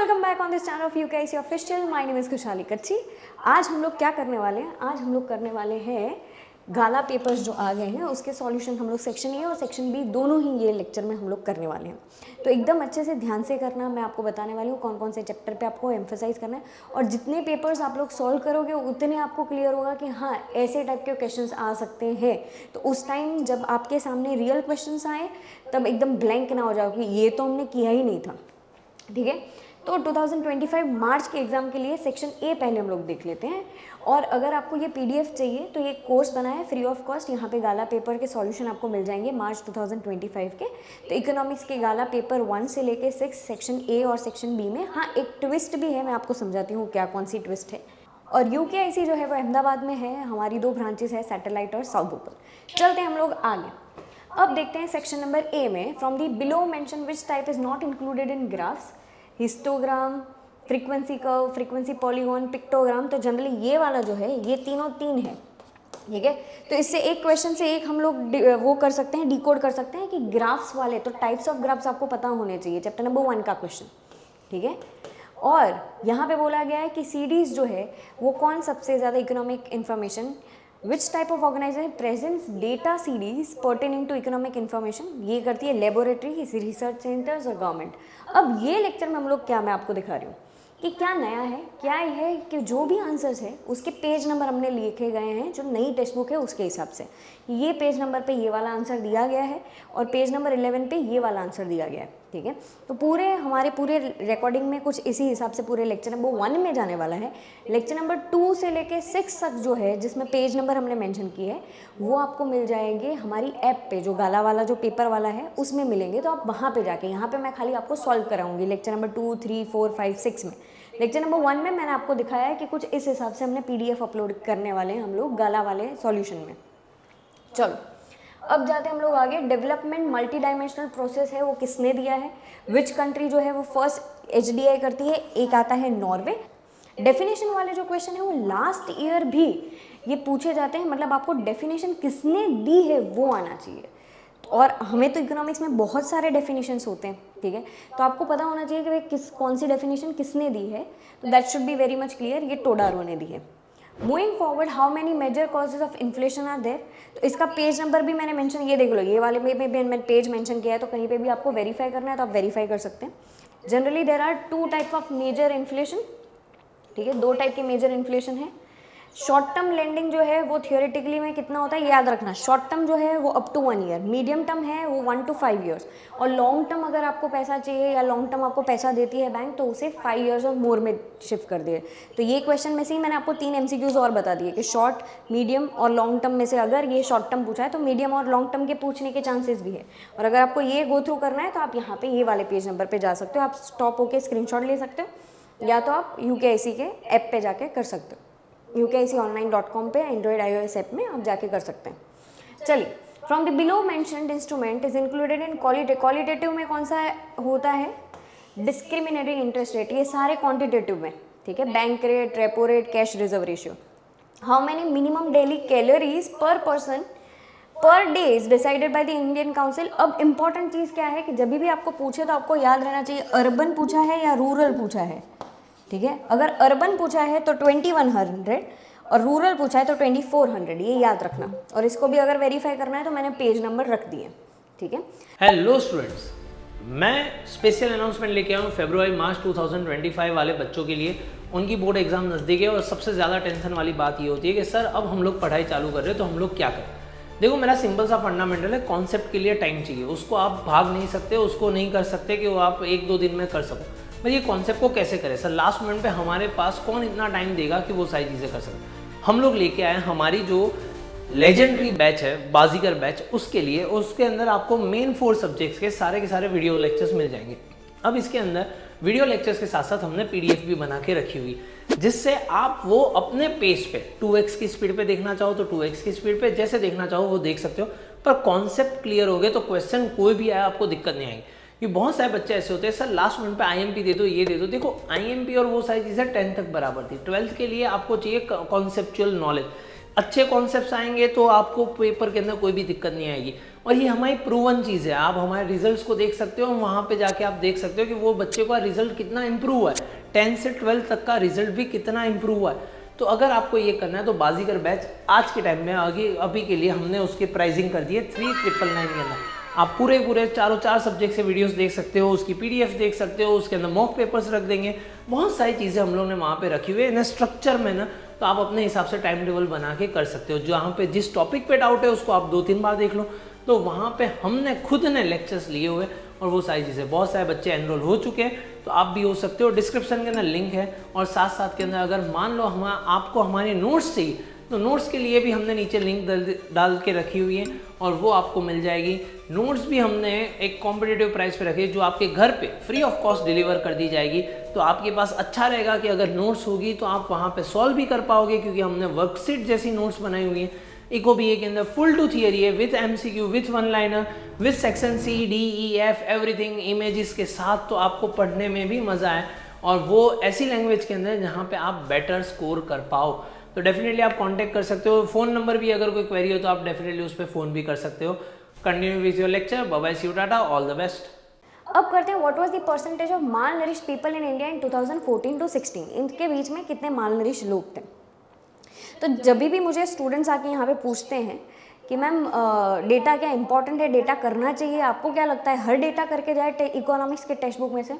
Welcome back on this channel of UKIC official. My name is खुशहाली कच्ची। आज हम लोग क्या करने वाले हैं? आज हम लोग करने वाले हैं गाला पेपर्स जो आ गए हैं उसके सॉल्यूशन हम लोग सेक्शन ए और सेक्शन बी दोनों ही ये लेक्चर में हम लोग करने वाले हैं। तो एकदम अच्छे से ध्यान से करना। मैं आपको बताने वाली हूँ कौन कौन से चैप्टर पे आपको एम्फेसाइज करना है और जितने पेपर्स आप लोग सॉल्व करोगे उतने आपको क्लियर होगा कि हाँ ऐसे टाइप के क्वेश्चंस आ सकते हैं। तो उस टाइम जब आपके सामने रियल क्वेश्चंस आए तब एकदम ब्लैंक ना हो जाओ कि ये तो हमने किया ही नहीं था। ठीक है, तो 2025 मार्च के एग्ज़ाम के लिए सेक्शन ए पहले हम लोग देख लेते हैं। और अगर आपको ये पीडीएफ चाहिए तो ये कोर्स बना है फ्री ऑफ कॉस्ट। यहाँ पे गाला पेपर के सॉल्यूशन आपको मिल जाएंगे मार्च 2025 के। तो इकोनॉमिक्स के गाला पेपर 1 से लेके 6 सेक्शन ए और सेक्शन बी में हाँ एक ट्विस्ट भी है, मैं आपको समझाती हूँ क्या कौन सी ट्विस्ट है। और यूकेआईसी जो है वो अहमदाबाद में है, हमारी 2 ब्रांचेस है, सैटेलाइट और साउथ भोपाल। चलते हैं हम लोग आगे। अब देखते हैं सेक्शन नंबर ए में from the below mention which type is not included in graphs, histogram, frequency curve, frequency polygon, pictogram. तो जनरली ये वाला जो है ये तीनों 3 है। ठीक है, तो इससे एक क्वेश्चन से एक हम लोग वो कर सकते हैं, डिकोड कर सकते हैं कि ग्राफ्स वाले तो टाइप्स ऑफ ग्राफ्स आपको पता होने चाहिए, चैप्टर नंबर 1 का क्वेश्चन। ठीक है, और यहाँ पे बोला गया है कि सीडीज जो है वो कौन सबसे ज़्यादा economic information Which type of organization presents data CDs pertaining to economic information? ये करती है लेबोरेटरी, रिसर्च सेंटर्स और गवर्नमेंट। अब ये लेक्चर में हम लोग क्या मैं आपको दिखा रही हूँ कि क्या नया है, क्या है कि जो भी आंसर्स है उसके पेज नंबर हमने लिखे गए हैं जो नई टेक्स्ट बुक है उसके हिसाब से। ये पेज नंबर पे ये वाला आंसर दिया गया है और पेज नंबर 11 पे ये वाला आंसर दिया गया है। ठीक है, तो हमारे पूरे रिकॉर्डिंग में कुछ इसी हिसाब से पूरे लेक्चर नंबर 1 में जाने वाला है। लेक्चर नंबर 2 से लेके 6 तक जो है जिसमें पेज नंबर हमने मेंशन किए है वो आपको मिल जाएंगे हमारी ऐप पे, जो गाला वाला जो पेपर वाला है उसमें मिलेंगे। तो आप वहाँ पे जाके, यहाँ पे मैं खाली आपको सॉल्व कराऊंगी लेक्चर नंबर 2, 3, 4, 5, 6 में। लेक्चर नंबर 1 में मैंने आपको दिखाया है कि कुछ इस हिसाब से हमने पीडीएफ अपलोड करने वाले हैं हम लोग गाला वाले सॉल्यूशन में। चलो अब जाते हैं हम लोग आगे। डेवलपमेंट मल्टी डायमेंशनल प्रोसेस है वो किसने दिया है? विच कंट्री जो है वो फर्स्ट एचडीआई करती है? एक आता है नॉर्वे। डेफिनेशन वाले जो क्वेश्चन है वो लास्ट ईयर भी ये पूछे जाते हैं, मतलब आपको डेफिनेशन किसने दी है वो आना चाहिए। और हमें तो इकोनॉमिक्स में बहुत सारे डेफिनेशंस होते हैं। ठीक है, तो आपको पता होना चाहिए कि भाई कौन सी डेफिनेशन किसने दी है। तो that should be very much clear, ये टोडारो ने दी है। Moving forward, how many major causes of inflation are there? तो इसका पेज नंबर भी मैंने मेंशन, ये देख लो, ये वाले में भी मैंने पेज मेंशन किया है, तो कहीं पे भी आपको वेरीफाई करना है तो आप वेरीफाई कर सकते हैं। Generally there are 2 type of major inflation. ठीक है, 2 टाइप की मेजर इन्फ्लेशन है। शॉर्ट टर्म लेंडिंग जो है वो थियोरेटिकली में कितना होता है याद रखना। शॉर्ट टर्म जो है वो up to 1 year, medium term है वो 1 to 5 ईयर्स, और लॉन्ग टर्म अगर आपको पैसा चाहिए या लॉन्ग टर्म आपको पैसा देती है बैंक तो उसे 5 ईयर्स और मोर में शिफ्ट कर दिए। तो ये क्वेश्चन में से ही मैंने आपको 3 MCQs और बता दिए कि शॉर्ट, मीडियम और लॉन्ग टर्म में से अगर ये शॉर्ट टर्म पूछा है तो मीडियम और लॉन्ग टर्म के पूछने के चांसेस भी है। और अगर आपको ये गो थ्रू करना है तो आप यहाँ पे ये वाले पेज नंबर पे जा सकते हो, आप स्टॉप होकर स्क्रीनशॉट ले सकते हो या तो आप यूकेआईसी के ऐप पे जाके कर सकते हो। UKIConline.com पे एंड्रॉइड iOS ऐप में आप जाके कर सकते हैं। चलिए, from the below mentioned instrument is included in qualitative में कौन सा होता है? Discriminatory interest rate. ये सारे क्वांटिटेटिव में। ठीक है, bank rate, repo rate, cash reserve ratio. How many minimum daily calories पर person per day is decided by the Indian council. अब इंपॉर्टेंट चीज़ क्या है कि जब भी आपको पूछे तो आपको याद रहना चाहिए अर्बन पूछा है या रूरल पूछा है। ठीक है, अगर अर्बन पूछा है तो 2100 और रूरल पूछा है तो 2400, ये याद रखना। और इसको भी अगर वेरीफाई करना है तो मैंने पेज नंबर रख दिए। ठीक है, हेलो स्टूडेंट्स, मैं स्पेशल अनाउंसमेंट लेके आया हूँ फरवरी मार्च 2025 वाले बच्चों के लिए। उनकी बोर्ड एग्जाम नज़दीक है और सबसे ज़्यादा टेंशन वाली बात ये होती है कि सर अब हम लोग पढ़ाई चालू कर रहे हैं तो हम लोग क्या करें। देखो, मेरा सिंपल सा फंडामेंटल है, कॉन्सेप्ट के लिए टाइम चाहिए, उसको आप भाग नहीं सकते, उसको नहीं कर सकते कि वो आप 1-2 दिन में कर सको। भाई ये कॉन्सेप्ट को कैसे करें सर? लास्ट मोमेंट पे हमारे पास कौन इतना टाइम देगा कि वो सारी चीज़ें कर सकें? हम लोग लेके आए हमारी जो लेजेंडरी बैच है, बाजीगर बैच, उसके लिए। उसके अंदर आपको मेन 4 सब्जेक्ट्स के सारे वीडियो लेक्चर्स मिल जाएंगे। अब इसके अंदर वीडियो लेक्चर्स के साथ साथ हमने PDF भी बना के रखी हुई, जिससे आप वो अपने पेज पे 2x की स्पीड पे देखना चाहो तो 2x की स्पीड पे, जैसे देखना चाहो वो देख सकते हो। पर कॉन्सेप्ट क्लियर हो गए तो क्वेश्चन कोई भी आया आपको दिक्कत नहीं आएगी। ये बहुत सारे बच्चे ऐसे होते हैं सर लास्ट मिनट पे IMP दे दो, ये दे दो। देखो, IMP और वो सारी चीज़ें 10th तक बराबर थी। 12th के लिए आपको चाहिए कॉन्सेप्चुअल नॉलेज। अच्छे कॉन्सेप्ट्स आएंगे तो आपको पेपर के अंदर कोई भी दिक्कत नहीं आएगी। और ये हमारी प्रूवन चीज़ है। आप हमारे रिजल्ट्स को देख सकते हो, वहाँ पे जाके आप देख सकते हो कि वो बच्चे का रिजल्ट कितना इंप्रूव हुआ है, 10 से 12 तक का रिजल्ट भी कितना इंप्रूव हुआ है। तो अगर आपको ये करना है तो बाजीगर बैच आज के टाइम में आगे अभी के लिए हमने उसकी प्राइसिंग कर दी है 3999 के अंदर। आप पूरे चार सब्जेक्ट से वीडियोस देख सकते हो, उसकी पीडीएफ देख सकते हो, उसके अंदर मॉक पेपर्स रख देंगे, बहुत सारी चीज़ें हम लोग ने वहाँ पे रखी हुई है इन स्ट्रक्चर में ना। तो आप अपने हिसाब से टाइम टेबल बना के कर सकते हो। जहाँ पे जिस टॉपिक पे डाउट है उसको आप 2-3 बार देख लो। तो वहाँ पे हमने खुद ने लेक्चर्स लिए हुए और वो सारी चीज़ें, बहुत सारे बच्चे एनरोल हो चुके हैं, तो आप भी हो सकते हो। डिस्क्रिप्शन के अंदर लिंक है और साथ साथ के अंदर अगर मान लो आपको हमारे नोट्स चाहिए तो नोट्स के लिए भी हमने नीचे लिंक डाल के रखी हुई है और वो आपको मिल जाएगी। नोट्स भी हमने एक कॉम्पिटिटिव प्राइस पे रखी है जो आपके घर पे फ्री ऑफ कॉस्ट डिलीवर कर दी जाएगी। तो आपके पास अच्छा रहेगा कि अगर नोट्स होगी तो आप वहाँ पे सॉल्व भी कर पाओगे, क्योंकि हमने वर्कशीट जैसी नोट्स बनाई हुई है। इको बीए के अंदर फुल टू थियरी है, with MCQ, with one liner, with section C D E F everything, images के साथ। तो आपको पढ़ने में भी मज़ा आए और वो ऐसी लैंग्वेज के अंदर जहाँ पे आप बेटर स्कोर कर पाओ। तो डेफिनेटली आप कांटेक्ट कर सकते हो। फ़ोन नंबर भी अगर कोई क्वेरी हो तो आप डेफिनेटली उस पर फ़ोन भी कर सकते हो। Continue with your lecture. Bye bye, see you, tata, all the best. अब करते हैं what was the percentage of malnourished people in India in 2014 to 16। इनके बीच में कितने माल नरिश लोग थे। तो जब भी मुझे स्टूडेंट्स आके यहाँ पे पूछते हैं कि मैम डेटा क्या इंपॉर्टेंट है, डेटा करना चाहिए, आपको क्या लगता है हर डेटा करके जाए इकोनॉमिक्स के टेक्स्ट बुक में से?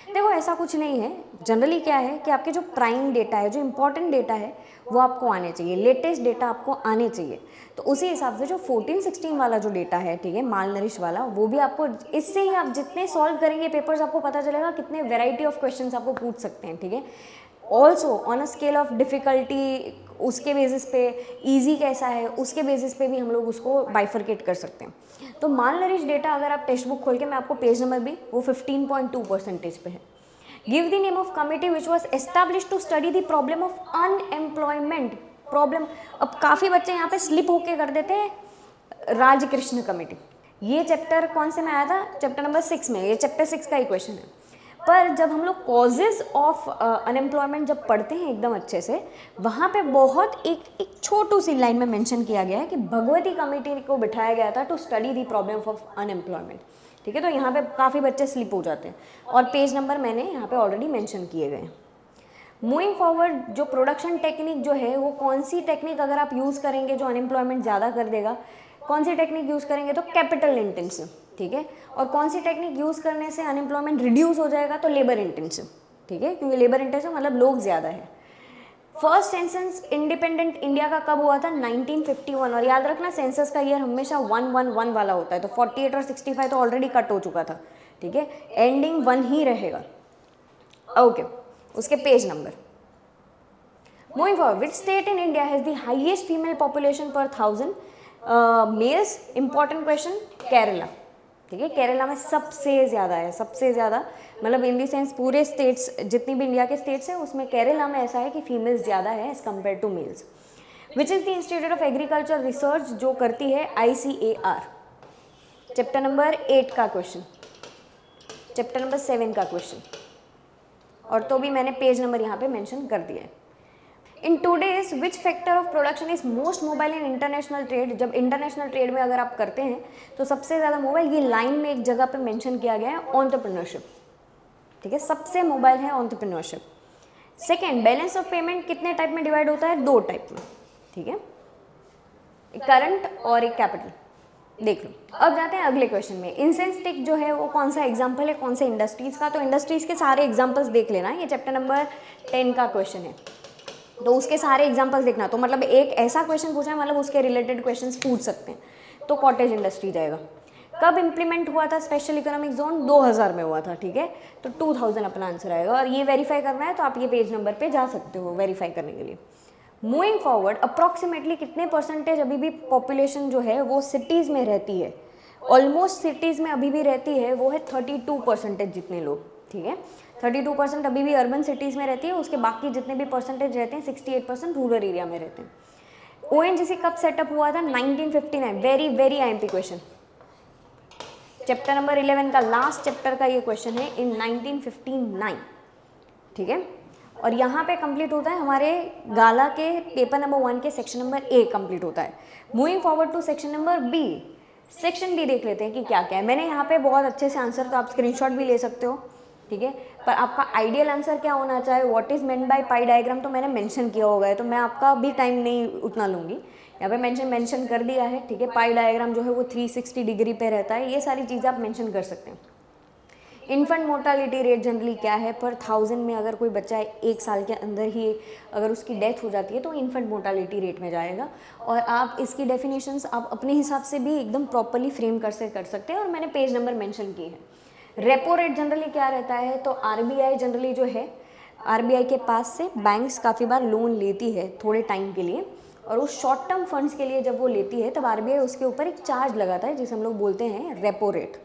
देखो ऐसा कुछ नहीं है। जनरली क्या है कि आपके जो प्राइम डेटा है, जो इंपॉर्टेंट डेटा है वो आपको आने चाहिए, लेटेस्ट डेटा आपको आने चाहिए। तो उसी हिसाब से जो 14-16 वाला जो डेटा है, ठीक है, माल नरिश वाला, वो भी आपको, इससे ही आप जितने सॉल्व करेंगे पेपर्स आपको पता चलेगा कितने वेराइटी ऑफ क्वेश्चंस आपको पूछ सकते हैं, ठीक है। Also on a scale of difficulty, उसके बेसिस पे ईजी कैसा है उसके बेसिस पे भी हम लोग उसको बाइफरकेट कर सकते हैं। तो माल नरिश डेटा अगर आप टेक्स्ट बुक खोल के, मैं आपको पेज नंबर भी वो 15.2% पे है। Give the name of committee which was establish to study the problem of unemployment problem. अब काफ़ी बच्चे यहाँ पे स्लिप होके कर देते हैं राजकृष्ण कमेटी। ये चैप्टर कौन से में आया था? चैप्टर नंबर 6 में। ये चैप्टर 6 का ही क्वेश्चन है। पर जब हम लोग कॉजेज ऑफ अनएम्प्लॉयमेंट जब पढ़ते हैं एकदम अच्छे से, वहाँ पे बहुत एक छोटू सी लाइन में मेंशन किया गया है कि भगवती कमेटी को बिठाया गया था to study the problem of unemployment, ठीक है। तो यहाँ पे काफ़ी बच्चे स्लिप हो जाते हैं और पेज नंबर मैंने यहाँ पे ऑलरेडी मेंशन किए गए हैं। मूविंग फॉरवर्ड, जो प्रोडक्शन टेक्निक जो है वो कौन सी टेक्निक अगर आप यूज़ करेंगे जो अनएम्प्लॉयमेंट ज़्यादा कर देगा, कौन सी टेक्निक यूज़ करेंगे तो कैपिटल इंटेंसिव, ठीक है। और कौन सी टेक्निक यूज़ करने से अनएम्प्लॉयमेंट रिड्यूस हो जाएगा तो लेबर इंटेंसिव, ठीक है, क्योंकि लेबर इंटेंसिव मतलब लोग ज़्यादा है। फर्स्ट सेंसस इंडिपेंडेंट इंडिया का कब हुआ था? 1951। और याद रखना सेंसस का ईयर हमेशा 111 वाला होता है। तो 48 और 65 तो ऑलरेडी कट हो चुका था, ठीक है, एंडिंग 1 ही रहेगा। ओके, उसके page number. Moving forward, which state in India has the highest female population पर 1000 मेल्स? Important question. केरला, ठीक है, केरला में सबसे ज़्यादा है, सबसे ज़्यादा, मतलब इन दी सेंस पूरे स्टेट्स जितनी भी इंडिया के स्टेट्स हैं उसमें केरला में ऐसा है कि फीमेल्स ज़्यादा है as compare to males. Which is the institute of agriculture research जो करती है ICAR? चैप्टर नंबर 8 का क्वेश्चन, चैप्टर नंबर 7 का क्वेश्चन, और तो भी मैंने पेज नंबर यहाँ पे मेंशन कर दिया है। In today's which factor of production is most mobile in international trade? जब इंटरनेशनल ट्रेड में अगर आप करते हैं तो सबसे ज़्यादा मोबाइल, ये लाइन में एक जगह पे मेंशन किया गया है, एंटरप्रेन्योरशिप, ठीक है, सबसे मोबाइल है entrepreneurship. Second, balance of payment कितने टाइप में डिवाइड होता है? 2 टाइप में, ठीक है, एक करंट और एक कैपिटल। देख लो। अब जाते हैं अगले क्वेश्चन में। इंसेंस स्टिक जो है वो कौन सा एग्जाम्पल है, कौन से इंडस्ट्रीज़ का? तो इंडस्ट्रीज़ के सारे एग्जाम्पल्स देख लेना, ये चैप्टर नंबर 10 का क्वेश्चन है, तो उसके सारे एग्जाम्पल्स देखना। तो मतलब एक ऐसा क्वेश्चन पूछा है, मतलब उसके रिलेटेड क्वेश्चंस पूछ सकते हैं। तो कॉटेज इंडस्ट्री जाएगा। कब इम्प्लीमेंट हुआ था स्पेशल इकोनॉमिक जोन? 2000 में हुआ था, ठीक है, तो 2000 अपना आंसर आएगा। और ये वेरीफाई करना है तो आप ये पेज नंबर पे जा सकते हो वेरीफाई करने के लिए। मूविंग फॉरवर्ड, अप्रॉक्सीमेटली कितने परसेंटेज अभी भी पॉपुलेशन जो है वो सिटीज़ में रहती है? ऑलमोस्ट सिटीज़ में अभी भी रहती है, वो है 32% जितने लोग, ठीक है, 32% अभी भी अर्बन सिटीज़ में रहती है। उसके बाकी जितने भी परसेंटेज रहते हैं 68% रूरल एरिया में रहते हैं। ONGC कब सेटअप हुआ था? 1959। Very very IMP question, chapter number 11 का लास्ट चैप्टर का ये क्वेश्चन है, इन 1959, ठीक है। और यहाँ पे कंप्लीट होता है हमारे गाला के पेपर नंबर 1 के सेक्शन नंबर A कंप्लीट होता है। Moving forward to section number B, section B देख लेते हैं कि क्या क्या है। मैंने यहाँ पे बहुत अच्छे से आंसर, तो आप स्क्रीनशॉट भी ले सकते हो, ठीक है, पर आपका आइडियल आंसर क्या होना चाहिए, what is meant by pi diagram, तो मैंने मेंशन किया होगा है, तो मैं आपका भी टाइम नहीं उतना लूँगी, यहाँ पे मेंशन कर दिया है, ठीक है। पाई डायग्राम जो है वो 360 डिग्री पे रहता है, ये सारी चीज़ें आप मेंशन कर सकते हैं। इन्फेंट मोर्टालिटी रेट जनरली क्या है, पर 1000 में अगर कोई बच्चा 1 साल के अंदर ही अगर उसकी डेथ हो जाती है तो इन्फेंट मोर्टालिटी रेट में जाएगा। और आप इसकी डेफिनेशंस आप अपने हिसाब से भी एकदम प्रॉपरली फ्रेम कर सकते हैं, और मैंने पेज नंबर मेंशन किए हैं। रेपो रेट जनरली क्या रहता है, तो आरबीआई जनरली जो है, आरबीआई के पास से बैंक्स काफ़ी बार लोन लेती है थोड़े टाइम के लिए, और उस शॉर्ट टर्म फंड्स के लिए जब वो लेती है तब आरबीआई उसके ऊपर एक चार्ज लगाता है जिसे हम लोग बोलते हैं रेपो रेट,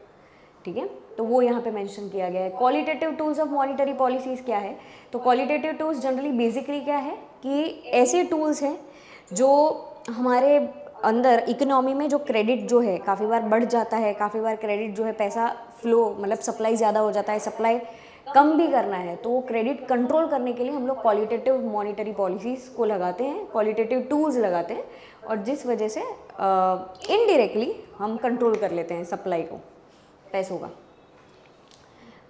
ठीक है। तो वो यहाँ पे मेंशन किया गया है। Qualitative tools of monetary policies क्या है, तो क्वालिटेटिव टूल्स जनरली बेसिकली क्या है कि ऐसे टूल्स हैं जो हमारे अंदर इकोनॉमी में जो क्रेडिट जो है काफ़ी बार बढ़ जाता है, काफ़ी बार क्रेडिट जो है पैसा फ्लो मतलब सप्लाई ज़्यादा हो जाता है, सप्लाई कम भी करना है, तो क्रेडिट कंट्रोल करने के लिए हम लोग क्वालिटेटिव मॉनिटरी पॉलिसीज़ को लगाते हैं, क्वालिटेटिव टूल्स लगाते हैं, और जिस वजह से इनडायरेक्टली हम कंट्रोल कर लेते हैं सप्लाई को पैसों का।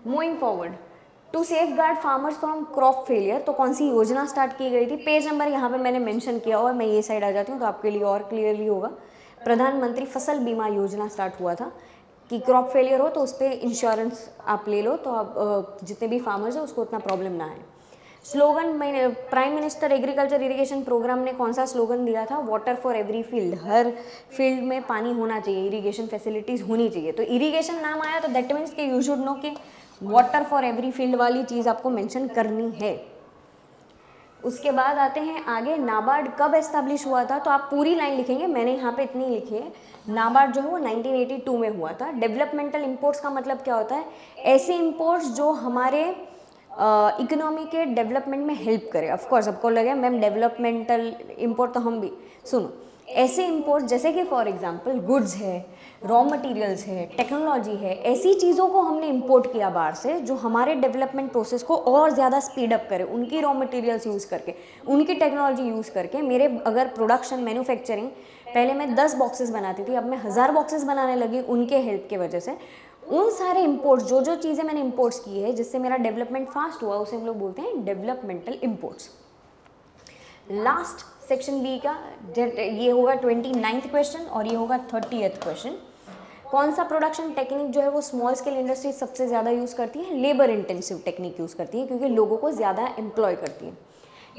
Moving forward, to safeguard farmers from crop failure, तो कौन सी योजना स्टार्ट की गई थी, पेज नंबर यहाँ पे मैंने मेंशन किया और मैं ये साइड आ जाती हूँ तो आपके लिए और क्लियरली होगा। प्रधानमंत्री फसल बीमा योजना स्टार्ट हुआ था कि क्रॉप फेलियर हो तो उस पर इंश्योरेंस आप ले लो, तो आप जितने भी फार्मर्स हैं उसको उतना प्रॉब्लम ना आए। Slogan, prime minister agriculture irrigation program ने कौन सा स्लोगन दिया था, वाटर फॉर एवरी फील्ड, हर फील्ड में पानी होना चाहिए, इरिगेशन फैसिलिटीज़ होनी चाहिए। तो इरिगेशन नाम आया तो दैट मीन्स कि यू शुड नो कि वाटर फॉर एवरी फील्ड वाली चीज़ आपको मेंशन करनी है। उसके बाद आते हैं आगे, नाबार्ड कब एस्टैब्लिश हुआ था, तो आप पूरी लाइन लिखेंगे, मैंने यहाँ पे इतनी लिखी है। नाबार्ड जो है वो 1982 में हुआ था। डेवलपमेंटल इंपोर्ट्स का मतलब क्या होता है, ऐसे इंपोर्ट्स जो हमारे इकोनॉमी के डेवलपमेंट में हेल्प करे। ऑफकोर्स आपको लगे मैम डेवलपमेंटल इंपोर्ट, तो हम भी सुनो, ऐसे इंपोर्ट जैसे कि फॉर एग्जांपल गुड्स है, रॉ मटेरियल्स है, टेक्नोलॉजी है, ऐसी चीज़ों को हमने इंपोर्ट किया बाहर से जो हमारे डेवलपमेंट प्रोसेस को और ज़्यादा स्पीड अप करे, उनकी रॉ मटेरियल्स यूज़ करके, उनकी टेक्नोलॉजी यूज़ करके। मेरे अगर प्रोडक्शन मैन्युफैक्चरिंग, पहले मैं 10 बॉक्सेस बनाती थी, अब मैं 1000 बॉक्सेस बनाने लगी उनके हेल्प की वजह से। उन सारे इंपोर्ट्स, जो जो चीज़ें मैंने इंपोर्ट्स की है जिससे मेरा डेवलपमेंट फास्ट हुआ, उसे हम लोग बोलते हैं developmental imports. Last section B का ये होगा 29th क्वेश्चन और ये होगा 30th क्वेश्चन। कौन सा प्रोडक्शन टेक्निक जो है वो स्मॉल स्केल इंडस्ट्री सबसे ज़्यादा यूज़ करती है, लेबर इंटेंसिव टेक्निक यूज़ करती है क्योंकि लोगों को ज़्यादा एम्प्लॉय करती है।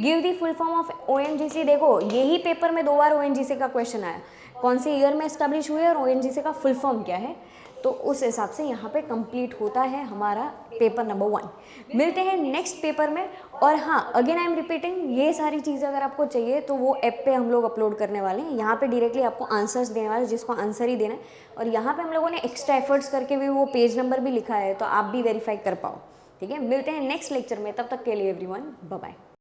Give the full form of ONGC, देखो यही पेपर में 2 बार ओएनजीसी का क्वेश्चन आया, कौन से ईयर में एस्टैब्लिश हुए और ओएनजीसी का फुल फॉर्म क्या है, तो उस हिसाब से यहाँ पे कंप्लीट होता है हमारा पेपर नंबर 1। मिलते हैं नेक्स्ट पेपर में। और हाँ, अगेन आई एम रिपीटिंग, ये सारी चीज़ें अगर आपको चाहिए तो वो ऐप पे हम लोग अपलोड करने वाले हैं, यहाँ पे डायरेक्टली आपको आंसर्स देने वाले, जिसको आंसर ही देना है, और यहाँ पे हम लोगों ने एक्स्ट्रा एफर्ट्स करके भी वो पेज नंबर भी लिखा है, तो आप भी वेरीफाई कर पाओ, ठीक है। मिलते हैं नेक्स्ट लेक्चर में, तब तक के लिए एवरीवन बाय बाय।